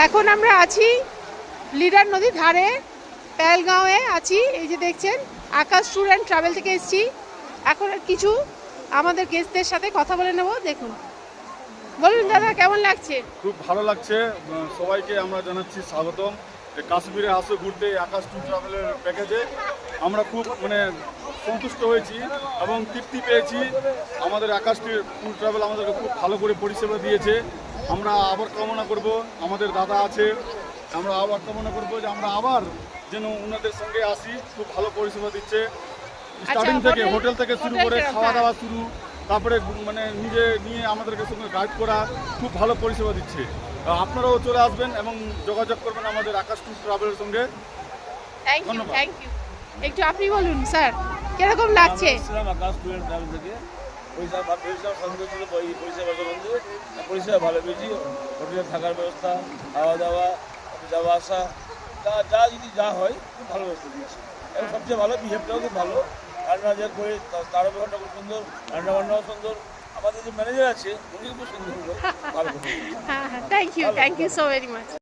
এখন আমরা আছি লিডার নদীর ধারে পেহেলগাঁওয়ে আছি। এই যে দেখছেন আকাশ ট্যুর অ্যান্ড ট্রাভেল থেকে এসেছি। এখন কিছু আমাদের গেস্টদের সাথে কথা বলে নেব। দেখুন, বলুন দাদা কেমন লাগছে? খুব ভালো লাগছে। সবাইকে আমরা জানাচ্ছি স্বাগতম। কাশ্মীরে আসো ঘুরতে আকাশ ট্যুর ট্রাভেলের প্যাকেজে আমরা খুব সন্তুষ্ট হয়েছি এবং তৃপ্তি পেয়েছি। আমাদের আকাশ ট্যুর ট্রাভেল আমাদেরকে খুব ভালো করে পরিষেবা দিয়েছে। আমরা আবার কামনা করব, আমাদের দাদা আছে, আমরা আবার কামনা করব যে আমরা আবার যেন ওনাদের সঙ্গে আসি। খুব ভালো পরিষেবা দিচ্ছে, স্টার্টিং থেকে হোটেল থেকে শুরু করে খাওয়া দাওয়া শুরু, তারপরে নিজে নিয়ে আমাদেরকে সঙ্গে গাইড করা, খুব ভালো পরিষেবা দিচ্ছে। আপনারাও চলে আসবেন এবং যোগাযোগ করবেন আমাদের আকাশ ট্যুর ট্রাভেলের সঙ্গে। ধন্যবাদ। Thank you. একটু আপনি বলুন স্যার, কিরকম লাগছে? আকাশ ট্যুর অ্যান্ড ট্রাভেল থেকে পরিষেবা ভালো পেয়েছি। হোটেলে থাকার ব্যবস্থা, খাওয়া দাওয়া, যাওয়া আসা, যা যদি যা হয় খুব ভালো ব্যবস্থা দিয়েছে। এবং সবচেয়ে ভালো বিহেভটাও খুব ভালো। রান্না যা করে তার ব্যবহারটা খুব সুন্দর, রান্নাবান্নাও সুন্দর। আমাদের যে ম্যানেজার আছে উনি খুব সুন্দর, ভালো। হ্যাঁ, thank you so very much.